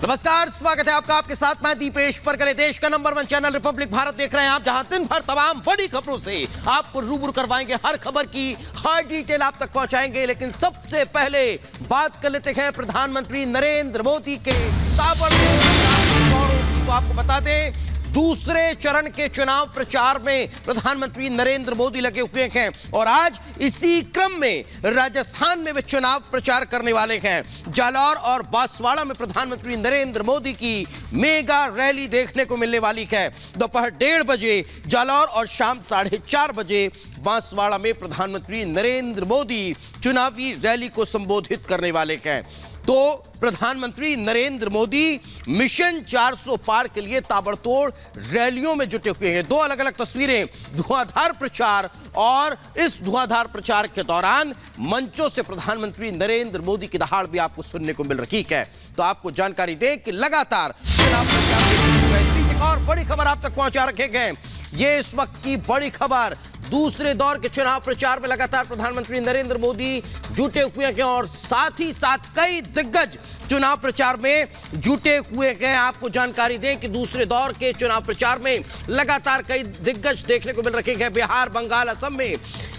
नमस्कार, स्वागत है आपका। आपके साथ मैं दीपेश परगले। देश का नंबर 1 चैनल रिपब्लिक भारत देख रहे हैं आप, जहां दिन भर तमाम बड़ी खबरों से आपको रूबरू करवाएंगे। हर खबर की हर डिटेल आप तक पहुंचाएंगे। लेकिन सबसे पहले बात कर लेते हैं प्रधानमंत्री नरेंद्र मोदी के ताबड़तोड़। तो आपको बता दें, दूसरे चरण के चुनाव प्रचार में प्रधानमंत्री नरेंद्र मोदी लगे हुए हैं और आज इसी क्रम में राजस्थान में वे चुनाव प्रचार करने वाले हैं। जालौर और बांसवाड़ा में प्रधानमंत्री नरेंद्र मोदी की मेगा रैली देखने को मिलने वाली है। दोपहर 1:30 बजे जालौर और शाम 4:30 बजे बांसवाड़ा में प्रधानमंत्री नरेंद्र मोदी चुनावी रैली को संबोधित करने वाले हैं। तो प्रधानमंत्री नरेंद्र मोदी मिशन 400 पार के लिए ताबड़तोड़ रैलियों में जुटे हुए हैं। दो अलग अलग तस्वीरें, धुआंधार प्रचार और इस धुआंधार प्रचार के दौरान मंचों से प्रधानमंत्री नरेंद्र मोदी की दहाड़ भी आपको सुनने को मिल रही है। तो आपको जानकारी दें कि लगातार चुनाव प्रचार एक और बड़ी खबर आप तक पहुंचा रखे गए। ये इस वक्त की बड़ी खबर, दूसरे दौर के चुनाव प्रचार में लगातार प्रधानमंत्री नरेंद्र मोदी जुटे हुए हैं और साथ ही साथ कई दिग्गज चुनाव प्रचार में जुटे हुए हैं। आपको जानकारी दें कि दूसरे दौर के चुनाव प्रचार में लगातार कई दिग्गज देखने को मिल रहे हैं। बिहार, बंगाल, असम में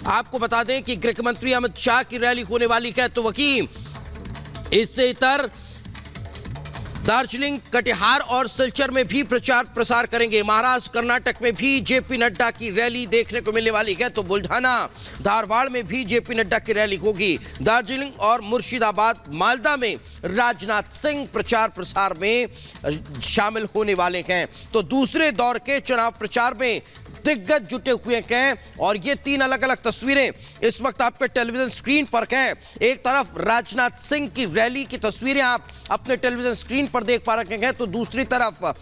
आपको बता दें कि गृह मंत्री अमित शाह की रैली होने वाली है। तो वहीं इससे इतर दार्जिलिंग, कटिहार और सिलचर में भी प्रचार प्रसार करेंगे। महाराष्ट्र, कर्नाटक में भी जेपी नड्डा की रैली देखने को मिलने वाली है। तो बुल्ढाना, धारवाड़ में भी जेपी नड्डा की रैली होगी। दार्जिलिंग और मुर्शिदाबाद, मालदा में राजनाथ सिंह प्रचार प्रसार में शामिल होने वाले हैं। तो दूसरे दौर के चुनाव प्रचार में दिग्गज जुटे हुए हैं और ये तीन अलग अलग तस्वीरें इस वक्त आपके टेलीविजन स्क्रीन पर हैं। एक तरफ राजनाथ सिंह की रैली की तस्वीरें आप अपने टेलीविजन स्क्रीन पर देख पा रहे हैं, तो दूसरी तरफ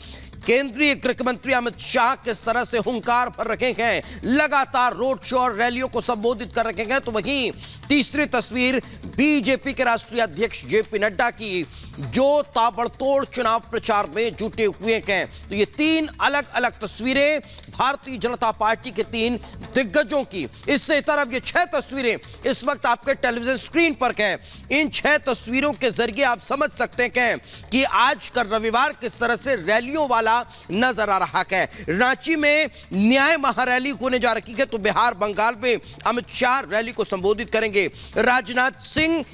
केंद्रीय गृह मंत्री अमित शाह किस तरह से हुंकार भर रखे हैं, लगातार रोड शो और रैलियों को संबोधित कर रखे हैं। तो वहीं तीसरी तस्वीर बीजेपी के राष्ट्रीय अध्यक्ष जेपी नड्डा की, जो ताबड़तोड़ चुनाव प्रचार में जुटे हुए हैं। तो ये तीन अलग अलग तस्वीरें भारतीय जनता पार्टी के तीन दिग्गजों की। इससे तरफ ये 6 तस्वीरें इस वक्त आपके टेलीविजन स्क्रीन पर हैं। इन 6 तस्वीरों के जरिए आप समझ सकते हैं कि आज का रविवार किस तरह से रैलियों वाला नजर आ रहा है। रांची में न्याय महारैली होने जा रही है। तो बिहार, बंगाल में अमित शाह रैली को संबोधित करेंगे। राजनाथ सिंह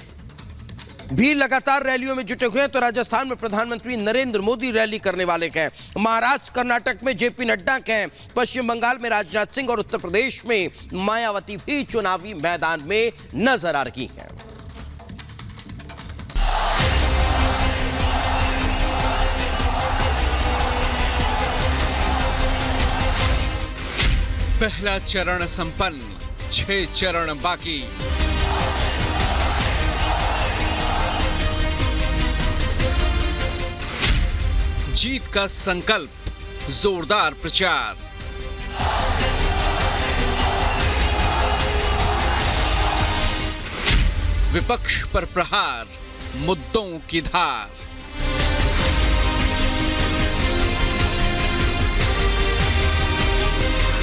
भी लगातार रैलियों में जुटे हुए हैं। तो राजस्थान में प्रधानमंत्री नरेंद्र मोदी रैली करने वाले हैं। महाराष्ट्र, कर्नाटक में जेपी नड्डा हैं। पश्चिम बंगाल में राजनाथ सिंह और उत्तर प्रदेश में मायावती भी चुनावी मैदान में नजर आ रही हैं। पहला चरण संपन्न, 6 चरण बाकी। जीत का संकल्प, जोरदार प्रचार। विपक्ष पर प्रहार, मुद्दों की धार।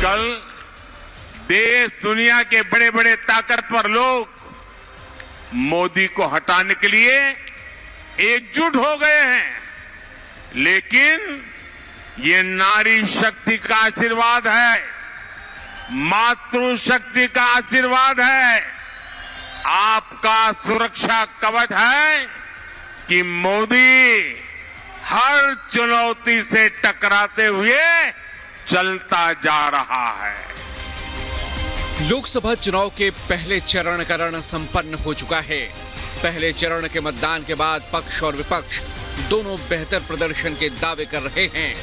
कल देश दुनिया के बड़े बड़े ताकतवर लोग मोदी को हटाने के लिए एकजुट हो गए हैं, लेकिन ये नारी शक्ति का आशीर्वाद है, मातृशक्ति का आशीर्वाद है, आपका सुरक्षा कवच है कि मोदी हर चुनौती से टकराते हुए चलता जा रहा है। लोकसभा चुनाव के पहले चरण का रण संपन्न हो चुका है। पहले चरण के मतदान के बाद पक्ष और विपक्ष दोनों बेहतर प्रदर्शन के दावे कर रहे हैं।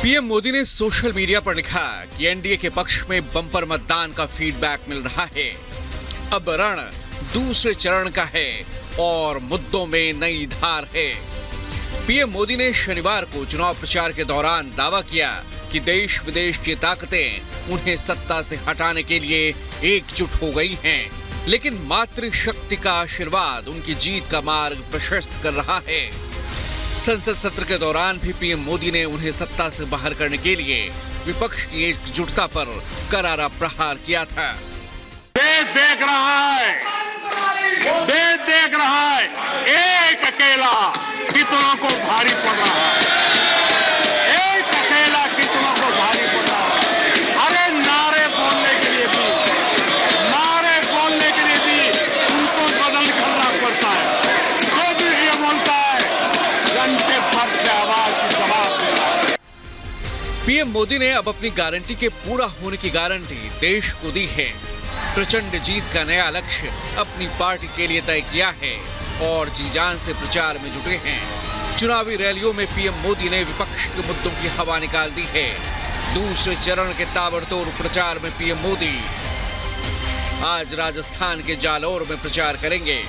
पीएम मोदी ने सोशल मीडिया पर लिखा कि एनडीए के पक्ष में बम्पर मतदान का फीडबैक मिल रहा है। अब रण दूसरे चरण का है और मुद्दों में नई धार है। पीएम मोदी ने शनिवार को चुनाव प्रचार के दौरान दावा किया कि देश विदेश की ताकतें उन्हें सत्ता से हटाने के लिए एकजुट हो गई हैं, लेकिन मातृशक्ति का आशीर्वाद उनकी जीत का मार्ग प्रशस्त कर रहा है। संसद सत्र के दौरान भी पीएम मोदी ने उन्हें सत्ता से बाहर करने के लिए विपक्ष की एकजुटता पर करारा प्रहार किया था। देश देख रहा है, देश देख रहा है, एक अकेला कितनों को भारी मोदी ने अब अपनी गारंटी के पूरा होने की गारंटी देश को दी है। प्रचंड जीत का नया लक्ष्य अपनी पार्टी के लिए तय किया है और जी जान से प्रचार में जुटे हैं। चुनावी रैलियों में पीएम मोदी ने विपक्ष के मुद्दों की हवा निकाल दी है। दूसरे चरण के ताबड़तोड़ प्रचार में पीएम मोदी आज राजस्थान के जालौर में प्रचार करेंगे।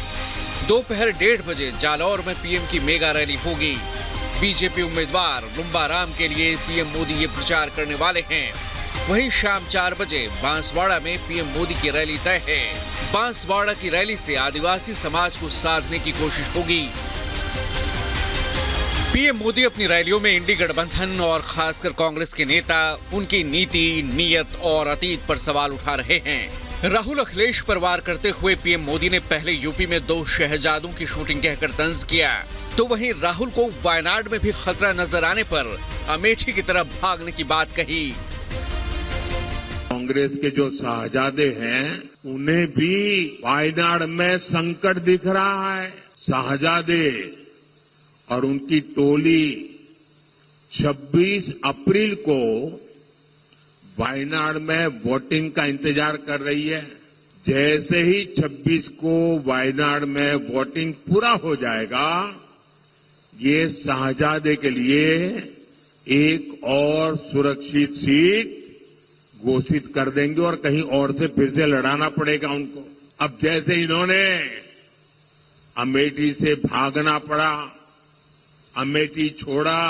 दोपहर 1:30 बजे जालौर में पीएम की मेगा रैली होगी। बीजेपी उम्मीदवार लुम्बा राम के लिए पीएम मोदी ये प्रचार करने वाले हैं। वहीं शाम 4 बजे बांसवाड़ा में पीएम मोदी की रैली तय है। बांसवाड़ा की रैली से आदिवासी समाज को साधने की कोशिश होगी। पीएम मोदी अपनी रैलियों में इंडी गठबंधन और खासकर कांग्रेस के नेता, उनकी नीति, नीयत और अतीत पर सवाल उठा रहे हैं। राहुल अखिलेश पर वार करते हुए पीएम मोदी ने पहले यूपी में 2 शहजादों की शूटिंग कहकर तंज किया, तो वहीं राहुल को वायनाड में भी खतरा नजर आने पर अमेठी की तरफ भागने की बात कही। कांग्रेस के जो शाहजादे हैं उन्हें भी वायनाड में संकट दिख रहा है। शाहजादे और उनकी टोली 26 अप्रैल को वायनाड में वोटिंग का इंतजार कर रही है। जैसे ही 26 को वायनाड में वोटिंग पूरा हो जाएगा, ये शाहजादे के लिए एक और सुरक्षित सीट घोषित कर देंगे और कहीं और से फिर से लड़ाना पड़ेगा उनको। अब जैसे इन्होंने अमेठी से भागना पड़ा, अमेठी छोड़ा,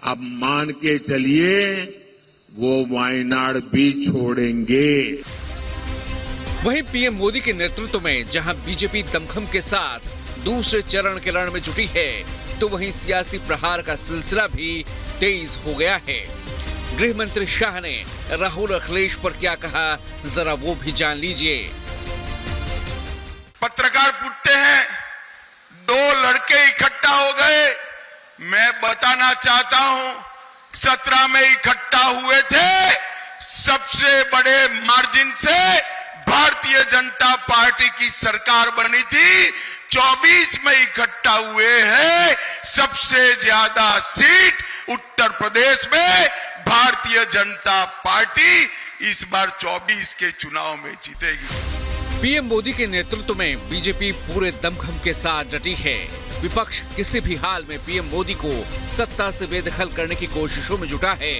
अब मान के चलिए वो वायनाड भी छोड़ेंगे। वहीं पीएम मोदी के नेतृत्व में जहां बीजेपी दमखम के साथ दूसरे चरण के रण में जुटी है, तो वहीं सियासी प्रहार का सिलसिला भी तेज हो गया है। गृह मंत्री शाह ने राहुल अखिलेश पर क्या कहा, जरा वो भी जान लीजिए। पत्रकार पूछते हैं 2 लड़के इकट्ठा हो गए, मैं बताना चाहता हूं 17 में इकट्ठा हुए थे, सबसे बड़े मार्जिन से भारतीय जनता पार्टी की सरकार बनी थी। 24 में इकट्ठा हुए हैं, सबसे ज्यादा सीट उत्तर प्रदेश में भारतीय जनता पार्टी इस बार 24 के चुनाव में जीतेगी। पीएम मोदी के नेतृत्व में बीजेपी पूरे दमखम के साथ डटी है। विपक्ष किसी भी हाल में पीएम मोदी को सत्ता से बेदखल करने की कोशिशों में जुटा है।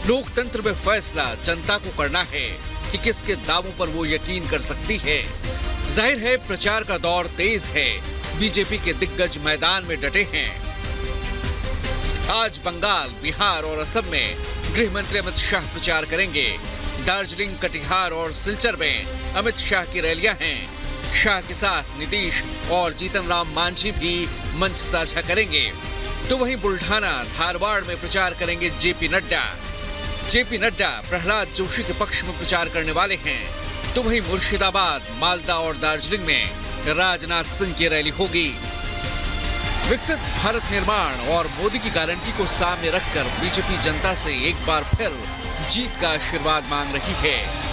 लोकतंत्र में फैसला जनता को करना है कि किसके दावों पर वो यकीन कर सकती है। जाहिर है प्रचार का दौर तेज है। बीजेपी के दिग्गज मैदान में डटे हैं। आज बंगाल, बिहार और असम में गृह मंत्री अमित शाह प्रचार करेंगे। दार्जिलिंग, कटिहार और सिलचर में अमित शाह की रैलियां हैं। शाह के साथ नीतीश और जीतन राम मांझी भी मंच साझा करेंगे। तो वहीं बुल्ढाना, धारवाड़ में प्रचार करेंगे जेपी नड्डा। जेपी नड्डा प्रहलाद जोशी के पक्ष में प्रचार करने वाले हैं। तो वहीं मुर्शिदाबाद, मालदा और दार्जिलिंग में राजनाथ सिंह की रैली होगी। विकसित भारत निर्माण और मोदी की गारंटी को सामने रखकर बीजेपी जनता से एक बार फिर जीत का आशीर्वाद मांग रही है।